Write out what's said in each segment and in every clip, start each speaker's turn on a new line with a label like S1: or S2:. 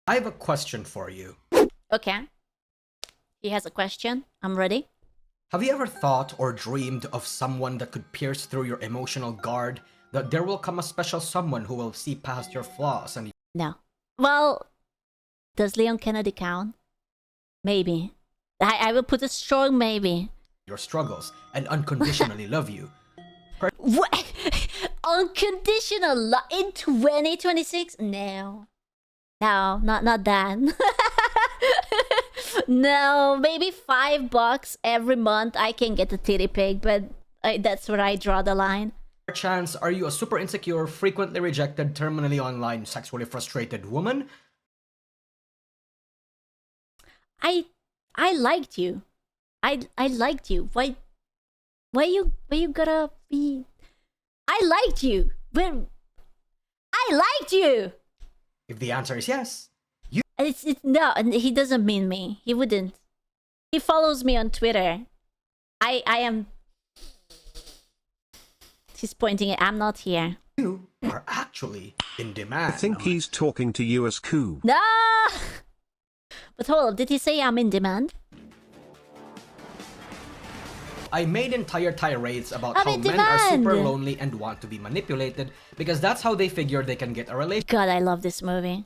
S1: I have a question for you.
S2: Okay. He has a question. I'm ready.
S1: Have you ever thought or dreamed of someone that could pierce through your emotional guard? That there will come a special someone who will see past your flaws and
S2: No. Well, does Leon Kennedy count? Maybe. I will put a strong maybe.
S1: your struggles and unconditionally love you?
S2: What? Unconditional love in 2026? No. No, not that. No, maybe $5 every month I can get a titty pig, but that's where I draw the line.
S1: Chance, are you a super insecure, frequently rejected, terminally online, sexually frustrated woman?
S2: I liked you. I liked you. Why you gotta be? I liked you. When I liked you.
S1: If the answer is yes,
S2: It's no, and he doesn't mean me. He wouldn't. He follows me on Twitter. I am. He's pointing it. I'm not here.
S1: you are actually in demand.
S3: I think he's talking to you as Koo.
S2: No. But hold on, did he say I'm in demand?
S1: I made entire tirades about
S2: I'm
S1: how
S2: in
S1: men are super
S2: demand.
S1: lonely and want to be manipulated because that's how they figure they can get a
S2: God, I love this movie.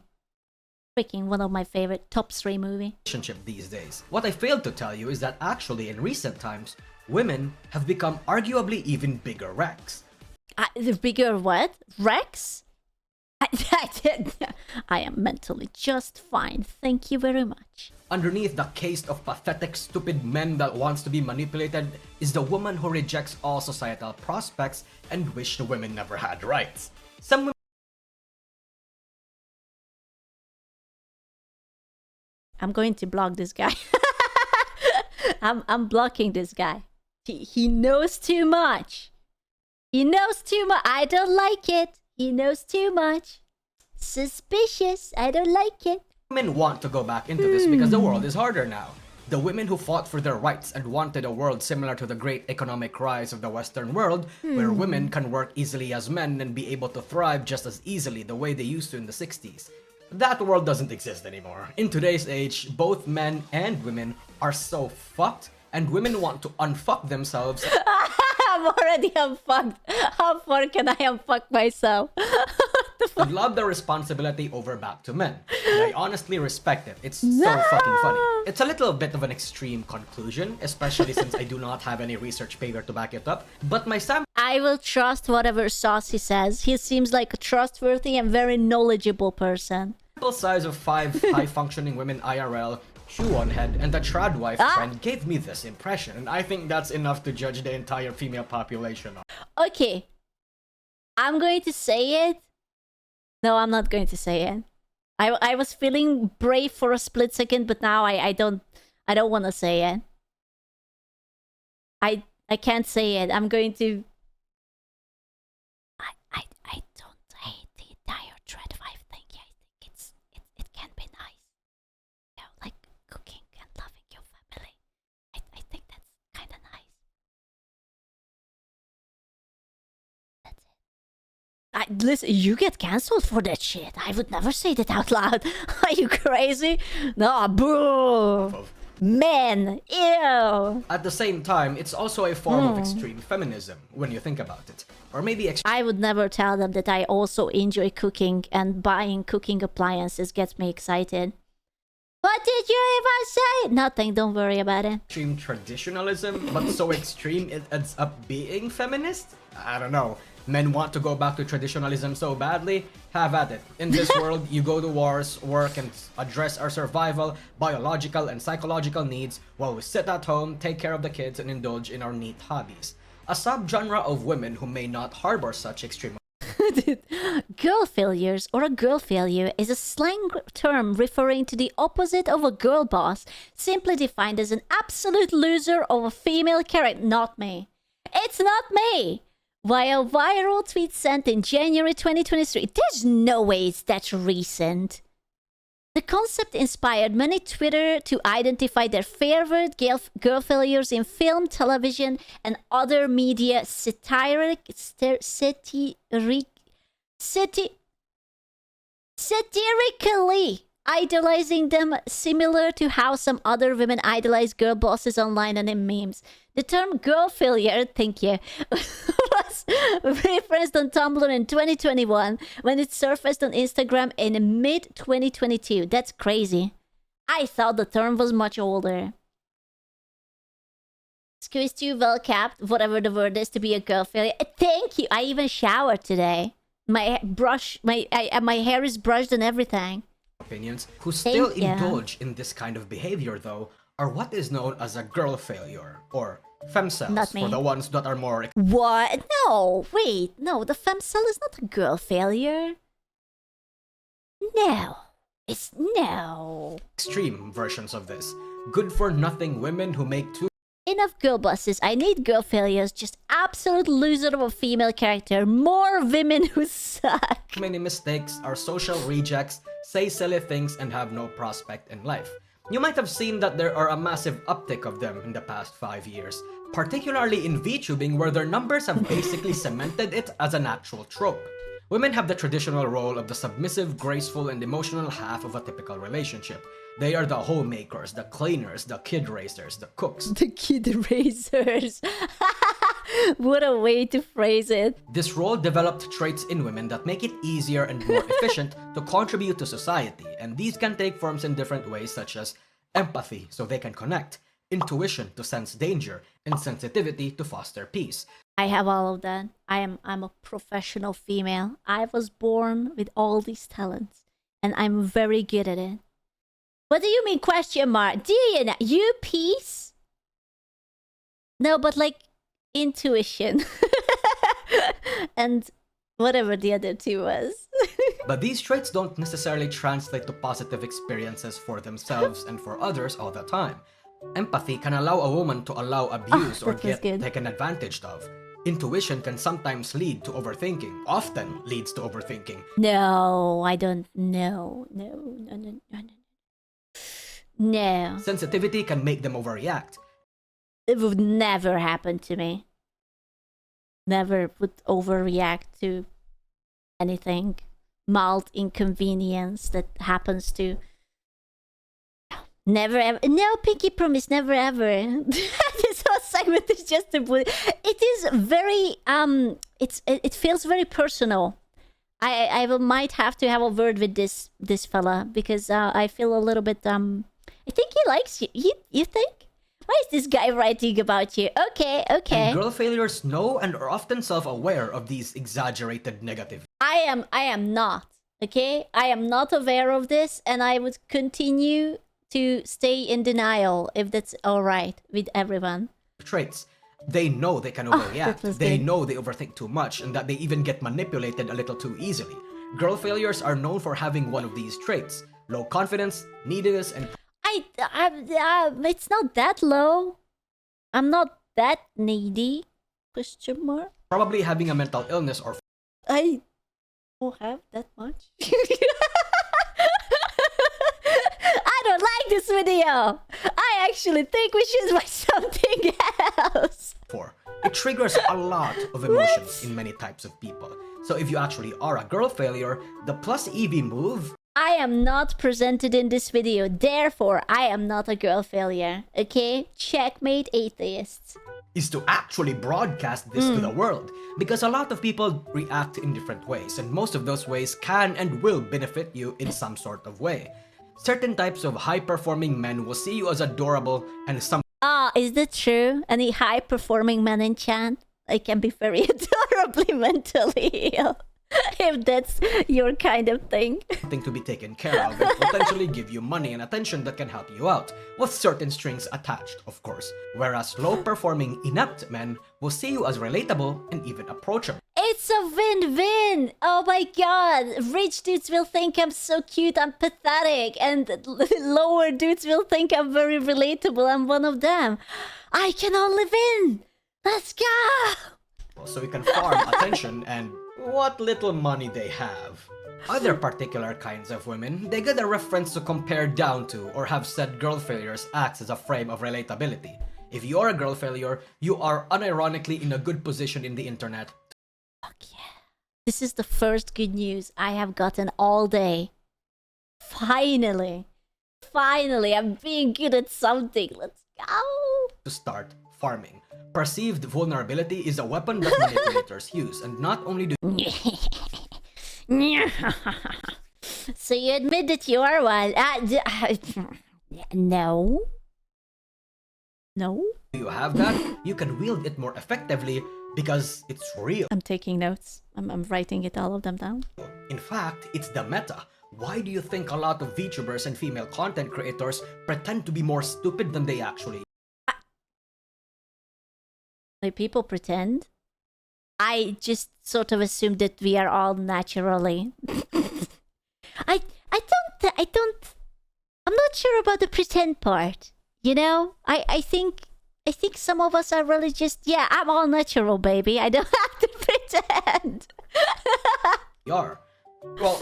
S2: Freaking one of my favorite top 3 movie.
S1: relationship these days. What I failed to tell you is that actually in recent times, women have become arguably even bigger wrecks.
S2: The bigger what? Rex? I am mentally just fine. Thank you very much.
S1: Underneath the case of pathetic, stupid men that wants to be manipulated is the woman who rejects all societal prospects and wish the women never had rights. Some women
S2: I'm going to block this guy. I'm blocking this guy. He knows too much. He knows too much. I don't like it. He knows too much. Suspicious. I don't like it.
S1: want to go back into this because the world is harder now. The women who fought for their rights and wanted a world similar to the great economic rise of the Western world, where women can work easily as men and be able to thrive just as easily the way they used to in the 60s. That world doesn't exist anymore. In today's age, both men and women are so fucked, and women want to unfuck themselves.
S2: I'm already unfucked. How far can I unfuck myself?
S1: and lob the responsibility over back to men. And I honestly respect it. It's so fucking funny. It's a little bit of an extreme conclusion, especially since I do not have any research paper to back it up, but my sample
S2: I will trust whatever sauce he says. He seems like a trustworthy and very knowledgeable person.
S1: size of 5 high-functioning women IRL, shoe on head, and the trad wife trend gave me this impression, and I think that's enough to judge the entire female population.
S2: Okay. I'm going to say it. No, I'm not going to say it. I was feeling brave for a split second, but now I don't want to say it. I can't say it. I'm going to I don't hate the entire trad wife thing. I think it can be nice. You know, like cooking and loving your family. I think that's kind of nice. That's it. Listen, you get cancelled for that shit. I would never say that out loud. Are you crazy? No, boo. Men, ew.
S1: At the same time, it's also a form of extreme feminism, when you think about it. Or maybe
S2: I would never tell them that I also enjoy cooking and buying cooking appliances gets me excited. What did you even say? Nothing, don't worry about it.
S1: extreme traditionalism, but so extreme it ends up being feminist? I don't know. Men want to go back to traditionalism so badly? Have at it. In this world, you go to wars, work, and address our survival, biological, and psychological needs while we sit at home, take care of the kids, and indulge in our neat hobbies. A subgenre of women who may not harbor such extreme
S2: Girl failures or a girl failure is a slang term referring to the opposite of a girl boss, simply defined as an absolute loser of a female character. Not me. It's not me! Via viral tweet sent in January 2023. There's no way it's that recent. The concept inspired many Twitter to identify their favorite girl failures in film, television, and other media satirically. idolizing them similar to how some other women idolize girl bosses online and in memes. The term girl failure, thank you, was referenced on Tumblr in 2021 when it surfaced on Instagram in mid-2022. That's crazy. I thought the term was much older. Squeeze too well capped, whatever the word is, to be a girl failure. Thank you. I even showered today. My hair is brushed and everything.
S1: Opinions who still
S2: Thank you.
S1: indulge in this kind of behavior, though, are what is known as a girl failure, or femcells,
S2: Not me.
S1: for the ones that are more
S2: What? No, wait. No, the femcell is not a girl failure. No. It's no.
S1: extreme versions of this. Good-for-nothing women who make too
S2: Enough girl bosses. I need girl failures. Just absolute loser of a female character. More women who suck.
S1: many mistakes, are social rejects, say silly things, and have no prospect in life. You might have seen that there are a massive uptick of them in the past 5 years, particularly in VTubing, where their numbers have basically cemented it as an actual trope. Women have the traditional role of the submissive, graceful, and emotional half of a typical relationship. They are the homemakers, the cleaners, the kid raisers, the cooks.
S2: The kid raisers. What a way to phrase it.
S1: This role developed traits in women that make it easier and more efficient to contribute to society, and these can take forms in different ways, such as empathy, so they can connect, intuition to sense danger, and sensitivity to foster peace.
S2: I have all of that. I'm a professional female. I was born with all these talents, and I'm very good at it. What do you mean, question mark? Do you know? You peace? No, but like intuition. And whatever the other two was.
S1: But these traits don't necessarily translate to positive experiences for themselves and for others all the time. Empathy can allow a woman to allow abuse or
S2: that was
S1: get
S2: good.
S1: taken advantage of. Intuition can sometimes lead to overthinking, often leads to overthinking.
S2: No, I don't. No. No.
S1: Sensitivity can make them overreact.
S2: It would never happen to me. Never would overreact to anything. Mild inconvenience that happens to. Never ever. No, Pinky promise, never ever. This whole segment is just a bully. It is very it feels very personal. I might have to have a word with this fella because I feel a little bit I think he likes you. You think? Why is this guy writing about you? Okay.
S1: And girl failures know and are often self-aware of these exaggerated negative.
S2: I am not. Okay? I am not aware of this, and I would continue to stay in denial if that's all right with everyone.
S1: Traits. They know they can
S2: that
S1: overreact.
S2: was
S1: They
S2: good.
S1: know they overthink too much and that they even get manipulated a little too easily. Girl failures are known for having one of these traits: low confidence, neediness, and
S2: It's not that low. I'm not that needy. Question mark.
S1: probably having a mental illness or
S2: I don't have that much. I don't like this video. I actually think we should buy something else.
S1: for. It triggers a lot of emotions in many types of people. So if you actually are a girl failure, the plus EV move
S2: I am not presented in this video, therefore I am not a girl failure. Okay? Checkmate atheists.
S1: is to actually broadcast this to the world, because a lot of people react in different ways, and most of those ways can and will benefit you in some sort of way. Certain types of high-performing men will see you as adorable, and some
S2: Is that true? Any high performing men in chat? I can be very adorably mentally ill. If that's your kind of thing.
S1: something to be taken care of and potentially give you money and attention that can help you out, with certain strings attached, of course. Whereas low-performing inept men will see you as relatable and even approachable.
S2: It's a win-win! Oh my god! Rich dudes will think I'm so cute, I'm pathetic, and lower dudes will think I'm very relatable, I'm one of them. I can only win! Let's go!
S1: So you can farm attention and what little money they have. Other particular kinds of women, they get a reference to compare down to, or have said girl failures acts as a frame of relatability. If you are a girl failure, you are unironically in a good position in the internet.
S2: Fuck yeah. This is the first good news I have gotten all day. Finally. Finally, I'm being good at something. Let's go.
S1: to start farming. Perceived vulnerability is a weapon that manipulators use, and not only do
S2: So you admit that you are one? No. No?
S1: you have that, you can wield it more effectively because it's real.
S2: I'm taking notes. I'm writing it all of them down.
S1: In fact, it's the meta. Why do you think a lot of VTubers and female content creators pretend to be more stupid than they actually
S2: Like people pretend. I just sort of assumed that we are all naturally. I don't. I'm not sure about the pretend part. You know, I think some of us are really just, yeah, I'm all natural, baby. I don't have to pretend.
S1: are? Well,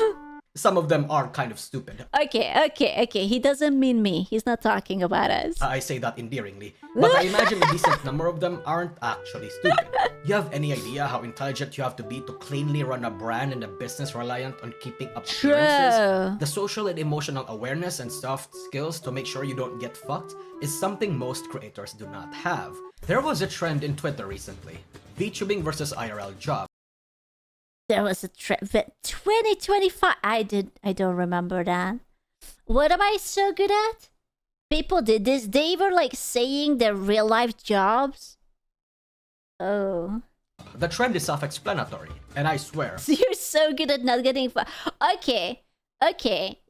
S1: some of them are kind of stupid.
S2: Okay. He doesn't mean me. He's not talking about us.
S1: I say that endearingly, but I imagine a decent number of them aren't actually stupid. You have any idea how intelligent you have to be to cleanly run a brand and a business reliant on keeping up appearances?
S2: True.
S1: The social and emotional awareness and soft skills to make sure you don't get fucked is something most creators do not have. There was a trend in Twitter recently, VTubing versus IRL job.
S2: There was a 2025. I don't remember that. What am I so good at? People did this. They were like saying their real life jobs. Oh.
S1: The trend is self-explanatory, and I swear,
S2: You're so good at not getting Okay.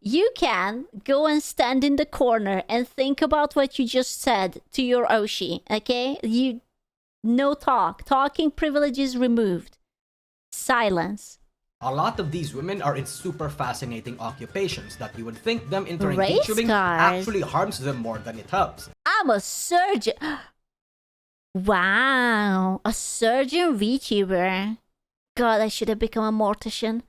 S2: You can go and stand in the corner and think about what you just said to your Oshi. Okay? No talk. Talking privileges removed. Silence.
S1: a lot of these women are in super fascinating occupations that you would think them entering
S2: Race
S1: VTubing
S2: cars.
S1: actually harms them more than it helps.
S2: I'm a surgeon. Wow, a surgeon VTuber. God, I should have become a mortician.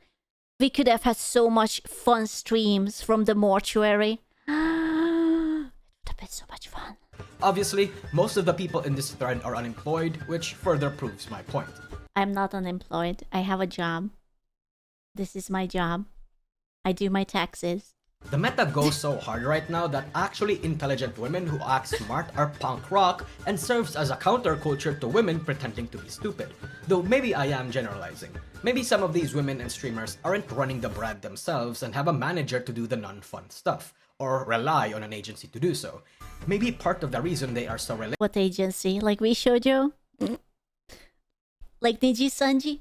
S2: We could have had so much fun streams from the mortuary. It would have been so much fun.
S1: Obviously, most of the people in this thread are unemployed, which further proves my point.
S2: I'm not unemployed. I have a job. This is my job. I do my taxes.
S1: The meta goes so hard right now that actually intelligent women who act smart are punk rock and serves as a counterculture to women pretending to be stupid. Though maybe I am generalizing. Maybe some of these women and streamers aren't running the brand themselves and have a manager to do the non-fun stuff, or rely on an agency to do so. Maybe part of the reason they are so
S2: What agency? Like we shoujo? Like Niji Sanji?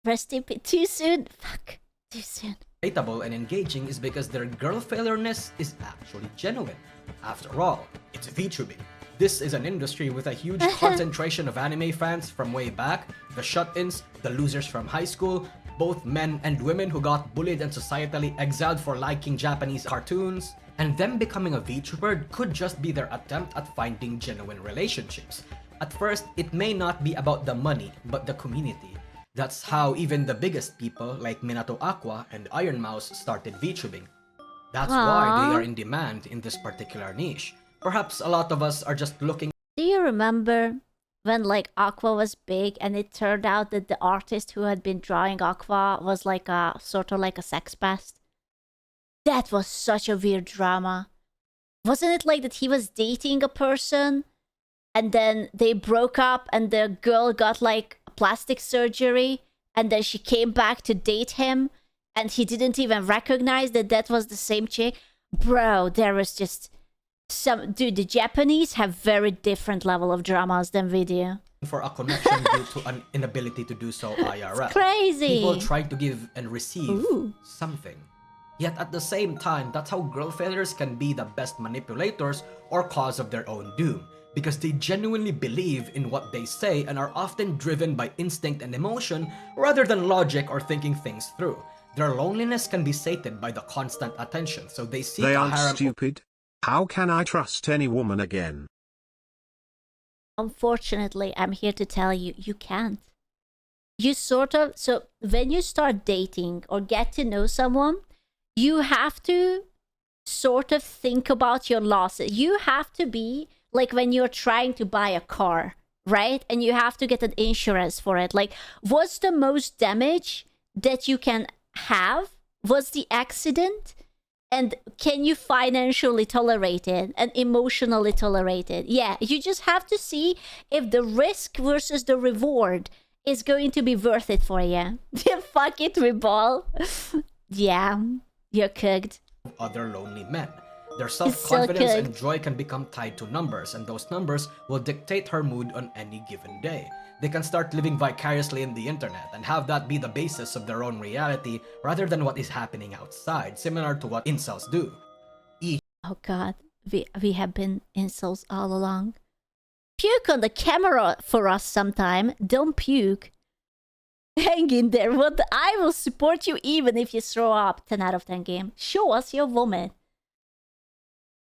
S2: Rest in peace. Too soon? Fuck. Too soon.
S1: relatable and engaging is because their girl failure-ness is actually genuine. After all, it's VTubing. This is an industry with a huge concentration of anime fans from way back, the shut-ins, the losers from high school, both men and women who got bullied and societally exiled for liking Japanese cartoons, and them becoming a VTuber could just be their attempt at finding genuine relationships. At first, it may not be about the money, but the community. That's how even the biggest people like Minato Aqua and Iron Mouse started VTubing. That's why they are in demand in this particular niche. Perhaps a lot of us are just looking
S2: Do you remember when like Aqua was big and it turned out that the artist who had been drawing Aqua was like a sort of like a sex pest? That was such a weird drama. Wasn't it like that he was dating a person and then they broke up and the girl got like plastic surgery and then she came back to date him and he didn't even recognize that that was the same chick? Bro, there was just dude, the Japanese have very different level of dramas than video.
S1: for a connection due to an inability to do so IRL.
S2: It's crazy.
S1: People trying to give and receive
S2: Ooh.
S1: something. Yet at the same time, that's how girl failures can be the best manipulators or cause of their own doom, because they genuinely believe in what they say and are often driven by instinct and emotion rather than logic or thinking things through. Their loneliness can be sated by the constant attention, so they seek
S3: They
S1: a
S3: aren't
S1: harem.
S3: stupid. How can I trust any woman again?
S2: Unfortunately, I'm here to tell you, you can't. You sort of, so when you start dating or get to know someone, you have to sort of think about your losses. You have to be like when you're trying to buy a car, right? And you have to get an insurance for it. Like, what's the most damage that you can have was the accident? And can you financially tolerate it and emotionally tolerate it? Yeah, you just have to see if the risk versus the reward is going to be worth it for you. Fuck it, Reball. Yeah, you're cooked.
S1: Other lonely men. Their
S2: so
S1: self-confidence
S2: good.
S1: and joy can become tied to numbers, and those numbers will dictate her mood on any given day. They can start living vicariously in the internet and have that be the basis of their own reality rather than what is happening outside, similar to what incels do.
S2: Oh god, we have been incels all along. Puke on the camera for us sometime. Don't puke. Hang in there. What? I will support you even if you throw up. 10 out of 10 game. Show us your vomit.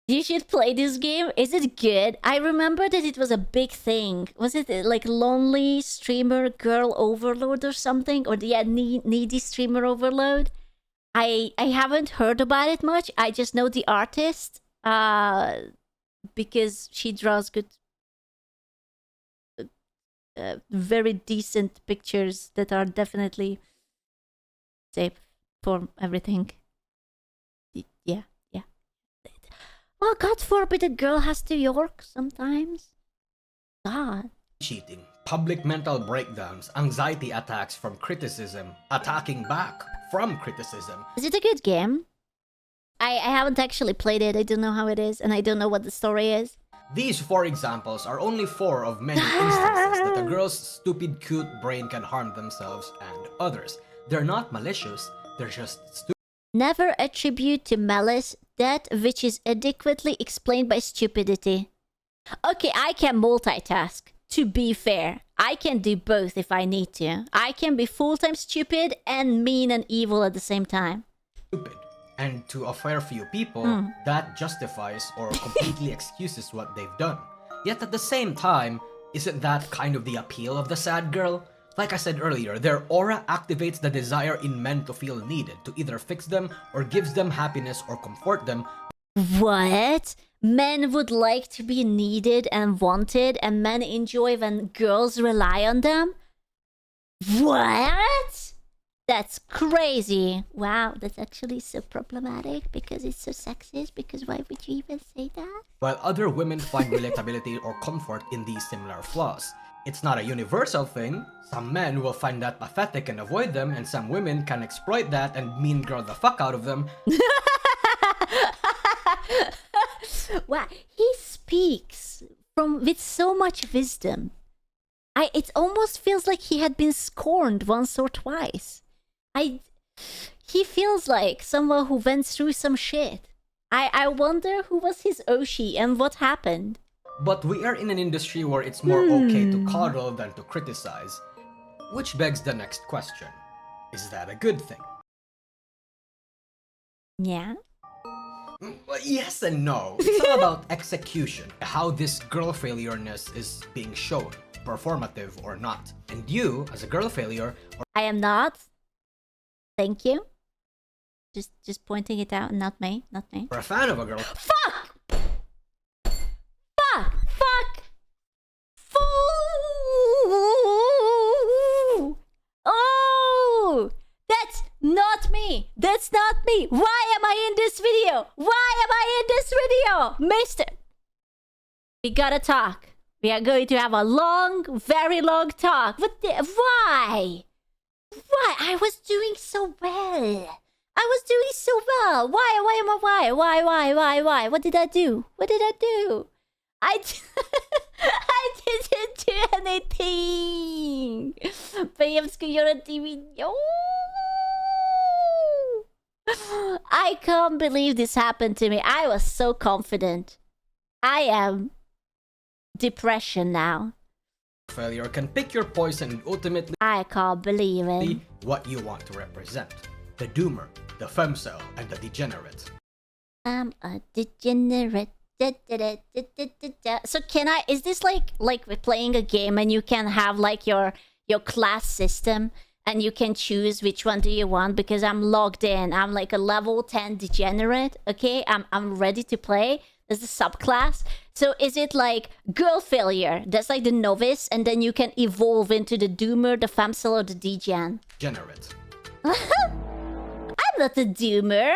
S2: You should play this game. Is it good? I remember that it was a big thing. Was it like lonely streamer girl overload or something? Or yeah, needy streamer overload? I haven't heard about it much. I just know the artist because she draws good, very decent pictures that are definitely safe for everything. Yeah. Oh, God forbid a girl has to York sometimes. God.
S1: Cheating, public mental breakdowns, anxiety attacks from criticism, attacking back from criticism.
S2: Is it a good game? I haven't actually played it. I don't know how it is, and I don't know what the story is.
S1: These 4 examples are only 4 of many instances that a girl's stupid cute brain can harm themselves and others. They're not malicious, they're just stupid.
S2: Never attribute to malice that which is adequately explained by stupidity. Okay, I can multitask. To be fair, I can do both if I need to. I can be full-time stupid and mean and evil at the same time.
S1: And to a fair few people, that justifies or completely excuses what they've done. Yet at the same time, isn't that kind of the appeal of the sad girl? Like I said earlier, their aura activates the desire in men to feel needed, to either fix them or gives them happiness or comfort them.
S2: What? Men would like to be needed and wanted, and men enjoy when girls rely on them? What? That's crazy. Wow, that's actually so problematic because it's so sexist, because why would you even say that?
S1: While other women find relatability or comfort in these similar flaws. It's not a universal thing. Some men will find that pathetic and avoid them, and some women can exploit that and mean girl the fuck out of them.
S2: Wow, he speaks with so much wisdom. It almost feels like he had been scorned once or twice. He feels like someone who went through some shit. I wonder who was his Oshi and what happened.
S1: But we are in an industry where it's more okay to coddle than to criticize. Which begs the next question. Is that a good thing?
S2: Yeah?
S1: Yes and no. It's all about execution. How this girl failure-ness is being shown, performative or not. And you, as a girl failure...
S2: I am not. Thank you. Just pointing it out, not me.
S1: Or a fan of a girl...
S2: Fuck! Fuck! Oh! That's not me! That's not me! Why am I in this video? Mister! We gotta talk. We are going to have a long, very long talk. Why? Why? I was doing so well. Why? What did I do? I didn't do anything. You're a TV. I can't believe this happened to me. I was so confident. I am depression now.
S1: Failure can pick your poison and ultimately...
S2: I can't believe it.
S1: ...what you want to represent. The doomer, the femcel, and the degenerate.
S2: I'm a degenerate. So is this like we're playing a game and you can have like your class system and you can choose which one do you want? Because I'm logged in. I'm like a level 10 degenerate. Okay, I'm ready to play. There's a subclass. So is it like girl failure? That's like the novice, and then you can evolve into the doomer, the femcel, or the degen.
S1: Degenerate.
S2: I'm I'm not a doomer.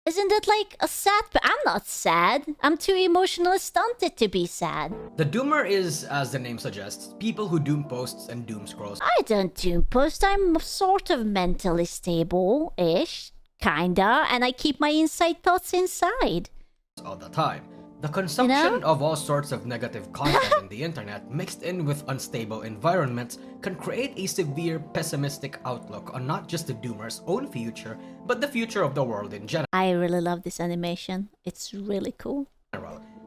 S2: Isn't it like a sad? I'm not sad. I'm too emotionally stunted to be sad.
S1: The doomer is, as the name suggests, people who doom posts and doom scrolls
S2: I don't doom post. I'm sort of mentally stable-ish, kinda, and I keep my inside thoughts inside.
S1: all the time. The consumption of all sorts of negative content in the internet mixed in with unstable environments can create a severe pessimistic outlook on not just the doomer's own future, but the future of the world in general.
S2: I really love this animation. It's really cool.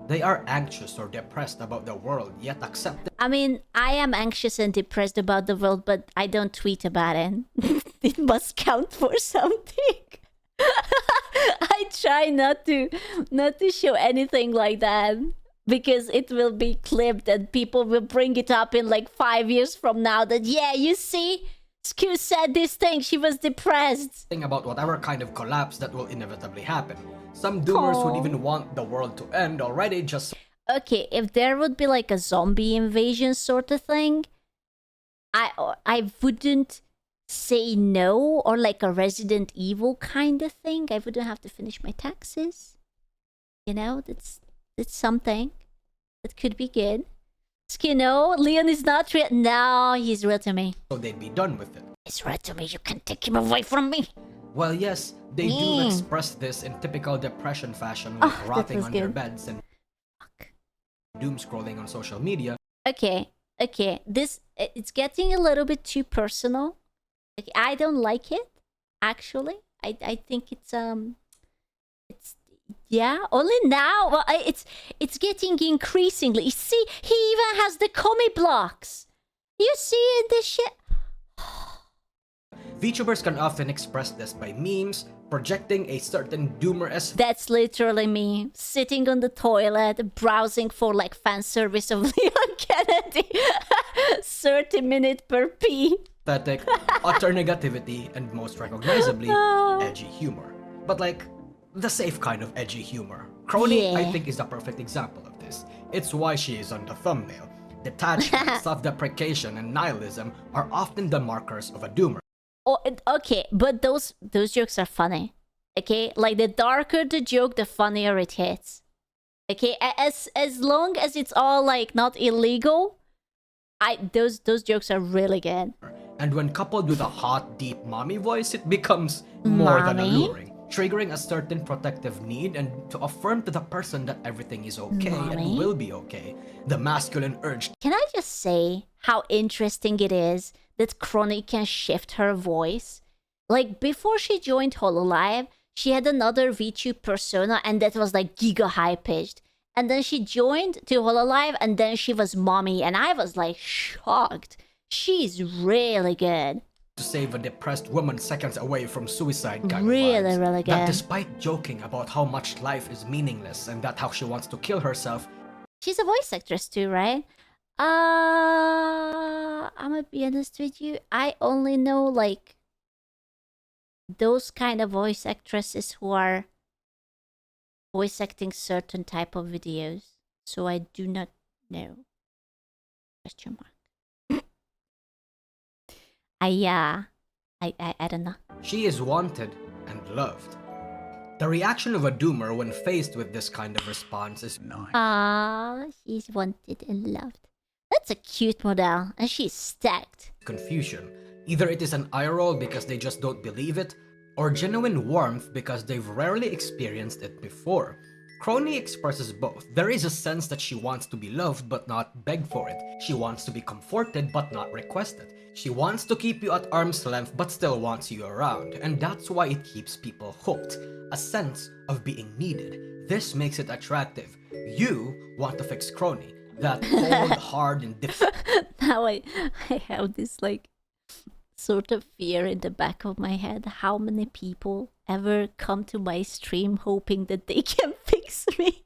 S1: They are anxious or depressed about the world, yet accept
S2: I mean, I am anxious and depressed about the world, but I don't tweet about it. It must count for something. I try not to show anything like that because it will be clipped and people will bring it up in like 5 years from now that, yeah, you see, Skew said this thing, she was depressed.
S1: about whatever kind of collapse that will inevitably happen. Some doomers would even want the world to end already just
S2: Okay, if there would be like a zombie invasion sort of thing, I wouldn't say no, or like a Resident Evil kind of thing. I wouldn't have to finish my taxes. You know, that's something that could be good. You know, Leon is not real. No, he's real to me.
S1: so they'd be done with it.
S2: He's real to me. You can't take him away from me.
S1: Well, yes, they do express this in typical depression fashion, like rotting on their beds and doom scrolling on social media.
S2: Okay. This it's getting a little bit too personal. Like, I don't like it. Actually, I think it's yeah. Only now, well, it's getting increasingly. See, he even has the commie blocks. You see this shit.
S1: VTubers can often express this by memes, projecting a certain doomer-esque
S2: That's literally me sitting on the toilet, browsing for like fan service of Leon Kennedy. 30 minutes per pee.
S1: aesthetic, utter negativity, and most recognizably, edgy humor. But like, the safe kind of edgy humor. Crony, I think, is a perfect example of this. It's why she is on the thumbnail. Detachment, self-deprecation, and nihilism are often the markers of a doomer.
S2: Oh, okay, but those jokes are funny. Okay, like the darker the joke, the funnier it hits. Okay, as long as it's all like not illegal, those jokes are really good.
S1: And when coupled with a hot, deep mommy voice, it becomes more than alluring, triggering a certain protective need and to affirm to the person that everything is okay and will be okay. The masculine urge.
S2: Can I just say how interesting it is that Crony can shift her voice? Like, before she joined Hololive, she had another VTube persona and that was like giga high-pitched. And then she joined to Hololive and then she was mommy and I was like shocked. She's really good.
S1: To save a depressed woman seconds away from suicide kind
S2: really,
S1: of vibes.
S2: really good.
S1: That despite joking about how much life is meaningless and that how she wants to kill herself,
S2: she's a voice actress too, right? I'm gonna be honest with you. I only know like those kind of voice actresses who are voice acting certain type of videos. So I do not know. Question mark. I don't know.
S1: she is wanted and loved. The reaction of a doomer when faced with this kind of response is
S2: She's wanted and loved. That's a cute model, and she's stacked.
S1: confusion. Either it is an eye roll because they just don't believe it, or genuine warmth because they've rarely experienced it before. Crony expresses both. There is a sense that she wants to be loved but not beg for it. She wants to be comforted but not requested. She wants to keep you at arm's length but still wants you around, and that's why it keeps people hooked. A sense of being needed. This makes it attractive. You want to fix Crony. That cold, hard, and difficult.
S2: Now I have this like sort of fear in the back of my head. How many people ever come to my stream hoping that they can fix me?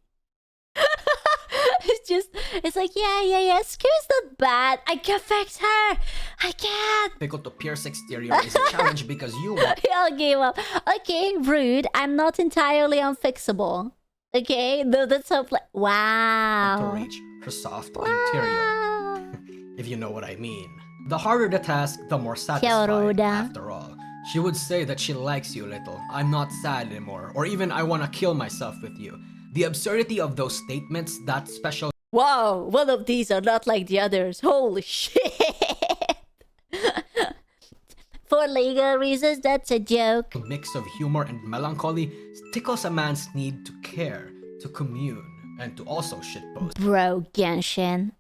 S2: It's like, yeah, Skew's not bad. I can fix her. I can.
S1: Difficult to pierce exterior is a challenge because you want
S2: I'll give up. Okay, rude. I'm not entirely unfixable. Okay, that's how.
S1: to
S2: Wow.
S1: reach her soft interior. If you know what I mean. The harder the task, the more satisfying,
S2: Ruda.
S1: after all. She would say that she likes you a little, I'm not sad anymore, or even I wanna kill myself with you. The absurdity of those statements, that special
S2: Wow, one of these are not like the others. Holy shit! For legal reasons, that's a joke.
S1: mix of humor and melancholy tickles a man's need to care, to commune, and to also shitpost.
S2: Bro, Genshin.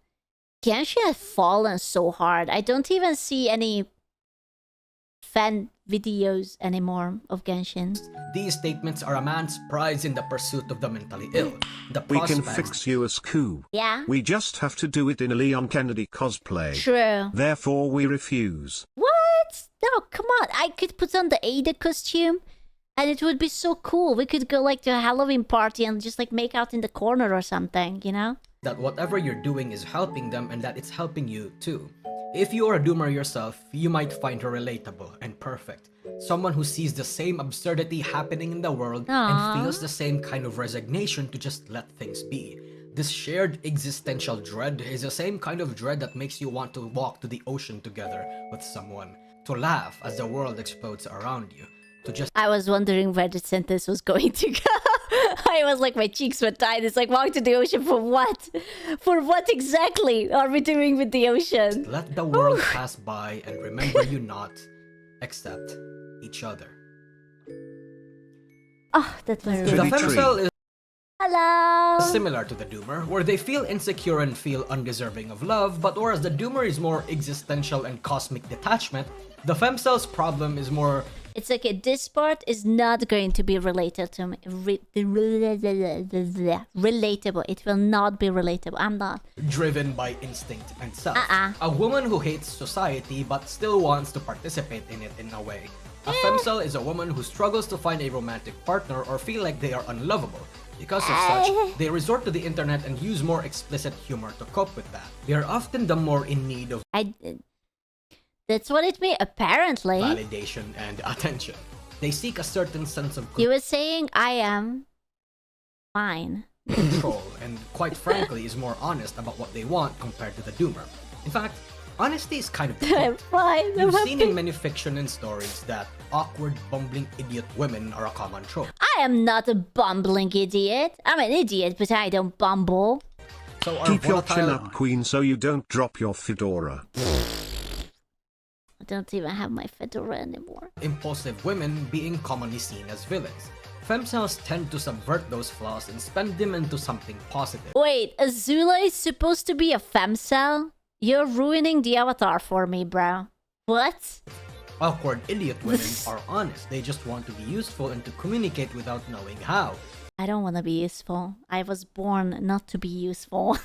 S2: Genshin has fallen so hard. I don't even see any fan videos anymore of Genshin.
S1: These statements are a man's prize in the pursuit of the mentally ill. The
S3: We can
S1: prospects
S3: fix you as coup.
S2: Yeah?
S3: We just have to do it in a Leon Kennedy cosplay.
S2: True.
S3: Therefore we refuse.
S2: What? No, come on. I could put on the Ada costume and it would be so cool. We could go like to a Halloween party and just like make out in the corner or something, you know?
S1: that whatever you're doing is helping them and that it's helping you too. If you are a doomer yourself, you might find her relatable and perfect. Someone who sees the same absurdity happening in the world
S2: Aww.
S1: and feels the same kind of resignation to just let things be. This shared existential dread is the same kind of dread that makes you want to walk to the ocean together with someone, to laugh as the world explodes around you, to just
S2: I was wondering where the sentence was going to go. I was like, my cheeks were tight. It's like, walk to the ocean for what? For what exactly are we doing with the ocean?
S1: let the world pass by and remember you not, except each other.
S2: Oh, that was
S3: The
S1: The
S2: good.
S3: Very
S1: femcel is
S2: Hello.
S1: similar to the doomer, where they feel insecure and feel undeserving of love, but whereas the doomer is more existential and cosmic detachment, the femcel's problem is more
S2: It's like this part is not going to be related to me. Relatable. It will not be relatable. I'm not.
S1: driven by instinct and self.
S2: Uh-uh.
S1: A woman who hates society but still wants to participate in it in a way. A femcel is a woman who struggles to find a romantic partner or feel like they are unlovable. Because of such, they resort to the internet and use more explicit humor to cope with that. They are often the more in need of
S2: That's what it means, apparently.
S1: validation and attention. They seek a certain sense of
S2: You were saying I am fine.
S1: control and, quite frankly, is more honest about what they want compared to the doomer. In fact, honesty is kind of the
S2: I'm
S1: point.
S2: fine. I'm
S1: You've seen in
S2: happy.
S1: many fiction and stories that awkward, bumbling idiot women are a common trope.
S2: I am not a bumbling idiot. I'm an idiot, but I don't bumble.
S1: So are
S3: Keep your chin
S1: volatile,
S3: up, queen, so you don't drop your fedora.
S2: I don't even have my fedora anymore.
S1: impulsive women being commonly seen as villains. Femcels tend to subvert those flaws and spend them into something positive.
S2: Wait, Azula is supposed to be a femcel? You're ruining the avatar for me, bro. What?
S1: Awkward idiot women are honest. They just want to be useful and to communicate without knowing how.
S2: I don't want to be useful. I was born not to be useful.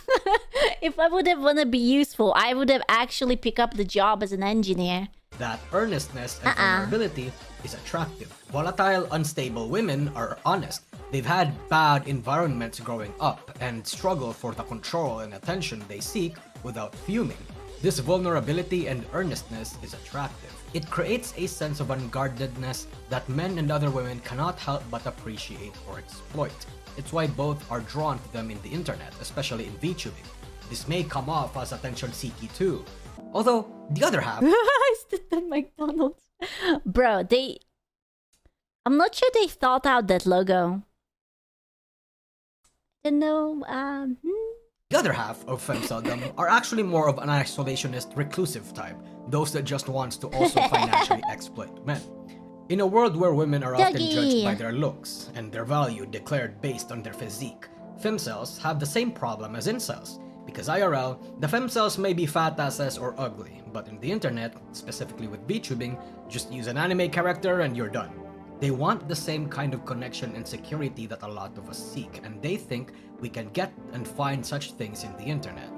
S2: If I would have want to be useful, I would have actually picked up the job as an engineer.
S1: That earnestness and vulnerability is attractive. Volatile, unstable women are honest. They've had bad environments growing up and struggle for the control and attention they seek without fuming. This vulnerability and earnestness is attractive. It creates a sense of unguardedness that men and other women cannot help but appreciate or exploit. It's why both are drawn to them in the internet, especially in VTubing. This may come off as attention-seeky too. Although, the other half
S2: I stood at McDonald's. Bro, I'm not sure they thought out that logo. I don't know,
S1: The other half of femceldom are actually more of an isolationist, reclusive type, those that just wants to also financially exploit men. In a world where women are often
S2: Doggy.
S1: judged by their looks and their value declared based on their physique, femcels have the same problem as incels. Because IRL, the femcels may be fat asses or ugly, but in the internet, specifically with VTubing, just use an anime character and you're done. They want the same kind of connection and security that a lot of us seek, and they think we can get and find such things in the internet.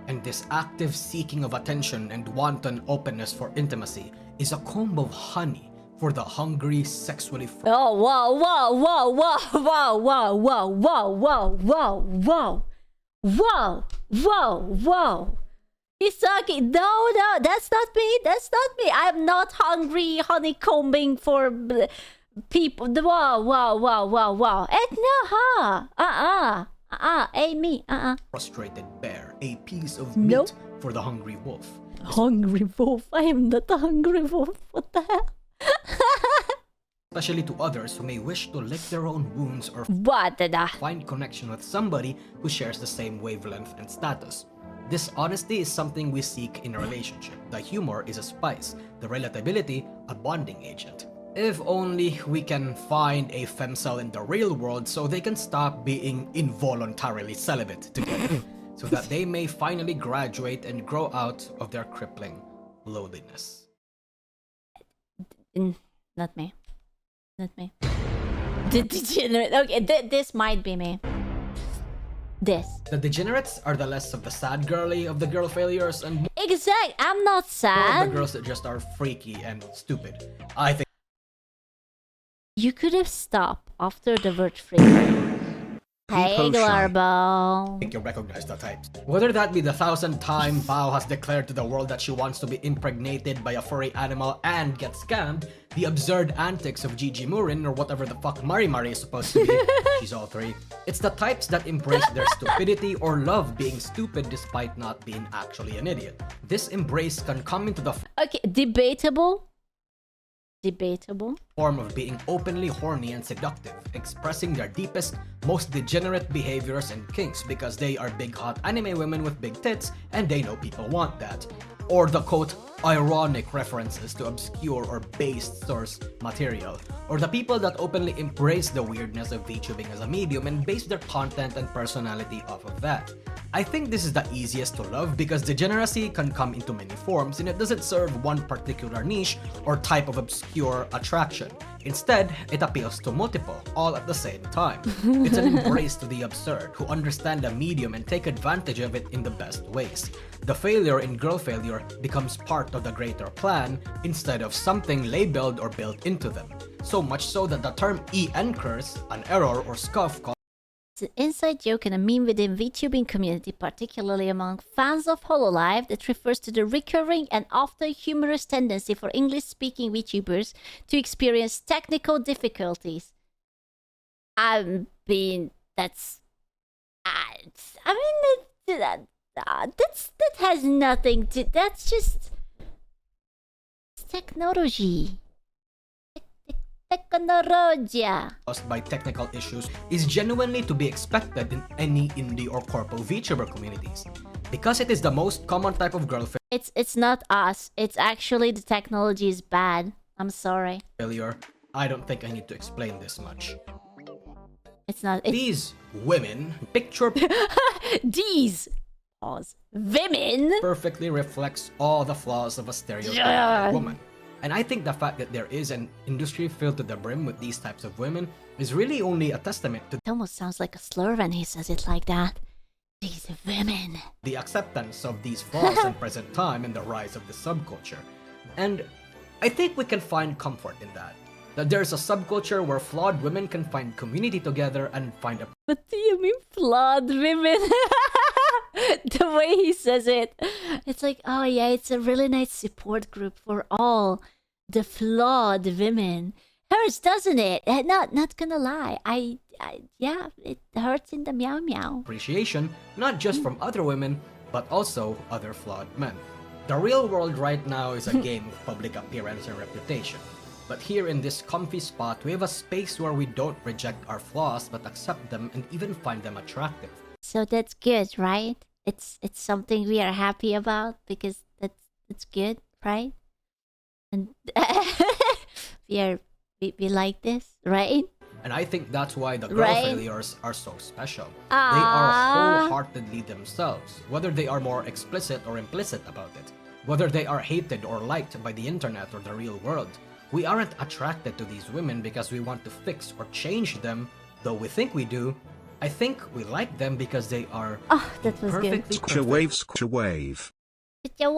S1: And this active seeking of attention and wanton openness for intimacy is a comb of honey for the hungry, sexually
S2: oh, whoa, whoa, whoa, whoa, whoa, whoa, whoa, whoa, whoa, whoa, whoa, whoa, whoa, whoa. He's talking. No, no, that's not me. That's not me. I'm not hungry, honeycombing for people. Whoa, whoa, whoa, whoa, whoa. No, huh? Ain't me.
S1: frustrated bear, a piece of meat
S2: Nope.
S1: for the hungry wolf.
S2: Hungry wolf. I am not a hungry wolf. What the hell?
S1: especially to others who may wish to lick their own wounds or
S2: What the?
S1: find connection with somebody who shares the same wavelength and status. This honesty is something we seek in a relationship. The humor is a spice, the relatability a bonding agent. If only we can find a femcel in the real world so they can stop being involuntarily celibate together, so that they may finally graduate and grow out of their crippling loneliness.
S2: Not me. Not me. The degenerate. Okay, this might be me. This.
S1: The degenerates are the less of the sad girly of the girl failures and more
S2: Exact. I'm not
S1: of the
S2: sad.
S1: girls that just are freaky and stupid. I think
S2: You could have stopped after the word free. Hey,
S3: People shy.
S2: Glorbo.
S1: you recognize the types. Whether that be the 1,000th time Bao has declared to the world that she wants to be impregnated by a furry animal and get scammed, the absurd antics of Gigi Murin or whatever the fuck Mari Mari is supposed to be, she's all three. It's the types that embrace their stupidity or love being stupid despite not being actually an idiot. This embrace can come into the
S2: Okay, debatable. Debatable.
S1: form of being openly horny and seductive, expressing their deepest, most degenerate behaviors and kinks because they are big hot anime women with big tits and they know people want that. Or the quote, ironic references to obscure or based source material. Or the people that openly embrace the weirdness of VTubing as a medium and base their content and personality off of that. I think this is the easiest to love because degeneracy can come into many forms and it doesn't serve one particular niche or type of obscure attraction. Instead, it appeals to multiple, all at the same time. It's an embrace to the absurd, who understand the medium and take advantage of it in the best ways. The failure in girl failure becomes part of the greater plan instead of something labeled or built into them. So much so that the term EN curse, an error or scuff
S2: It's an inside joke and a meme within VTubing community, particularly among fans of Hololive, that refers to the recurring and often humorous tendency for English-speaking VTubers to experience technical difficulties. I mean, that's... I mean, that has nothing to... That's just... It's technology. Technology.
S1: caused by technical issues is genuinely to be expected in any indie or corpo VTuber communities. Because it is the most common type of girl
S2: It's not us. It's actually the technology is bad. I'm sorry.
S1: failure, I don't think I need to explain this much.
S2: It's not. It's
S1: These women picture
S2: these pause. Women.
S1: perfectly reflects all the flaws of a stereotypical
S2: Yeah.
S1: woman. And I think the fact that there is an industry filled to the brim with these types of women is really only a testament to
S2: It almost sounds like a slur when he says it like that. These women.
S1: the acceptance of these flaws in present time and the rise of the subculture. And I think we can find comfort in that. That there's a subculture where flawed women can find community together and find a
S2: What do you mean flawed women? The way he says it. It's like, oh yeah, it's a really nice support group for all the flawed women. Hurts, doesn't it? Not gonna lie. Yeah, it hurts in the meow meow.
S1: appreciation, not just from other women, but also other flawed men. The real world right now is a game of public appearance and reputation. But here in this comfy spot, we have a space where we don't reject our flaws, but accept them and even find them attractive.
S2: So that's good, right? It's something we are happy about because that's good, right? And we like this, right?
S1: And I think that's why the girl
S2: Right.
S1: failures are so special. They are
S2: Ah.
S1: wholeheartedly themselves, whether they are more explicit or implicit about it, whether they are hated or liked by the internet or the real world. We aren't attracted to these women because we want to fix or change them, though we think we do. I think we like them because they are
S2: Oh, that was good.
S1: perfectly
S3: Square
S1: perfect
S3: wave, square wave.
S2: Get your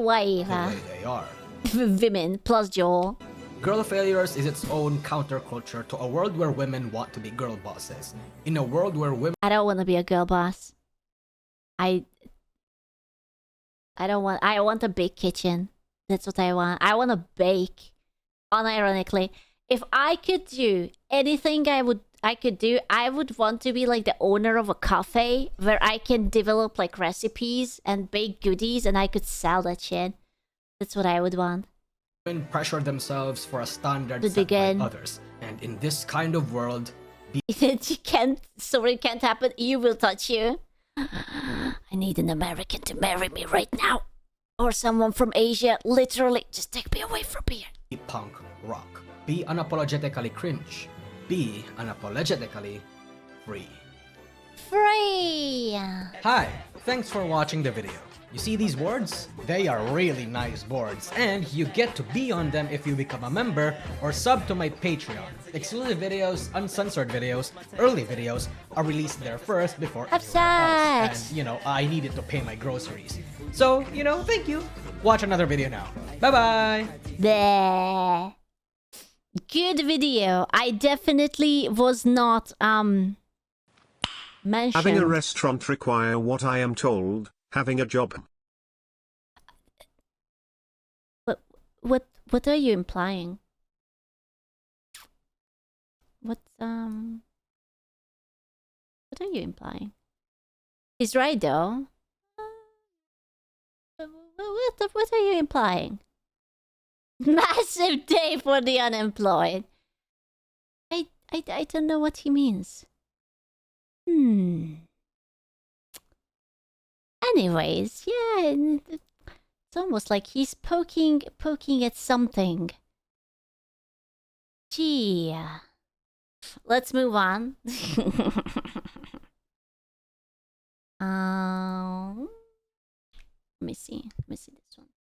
S2: wave,
S1: the
S2: huh?
S1: way they are.
S2: Women plus Joel.
S1: Girl failures is its own counterculture to a world where women want to be girl bosses. In a world where women
S2: I don't want to be a girl boss. I don't want. I want a big kitchen. That's what I want. I want to bake. Unironically, if I could do anything, I could do. I would want to be like the owner of a cafe where I can develop like recipes and bake goodies, and I could sell that shit. That's what I would want.
S1: Women pressure themselves for a standard
S2: To
S1: set
S2: begin.
S1: by others. And in this kind of world,
S2: It can't happen. You will touch you. I need an American to marry me right now. Or someone from Asia. Literally, just take me away from here.
S1: be punk rock. Be unapologetically cringe. Be unapologetically free.
S2: Free.
S1: Hi, thanks for watching the video. You see these boards? They are really nice boards, and you get to be on them if you become a member or sub to my Patreon. Exclusive videos, uncensored videos, early videos are released there first before
S2: Have
S1: everyone else.
S2: sex.
S1: And, I needed to pay my groceries. So, thank you. Watch another video now. Bye-bye!
S2: Bleh. Good video. I definitely was not mentioned.
S3: Having a restaurant require what I am told, having a job.
S2: What are you implying? What are you implying? He's right though. What are you implying? Massive day for the unemployed. I don't know what he means. Anyways, yeah, it's almost like he's poking at something. Gee. Let's move on. Let me see this one.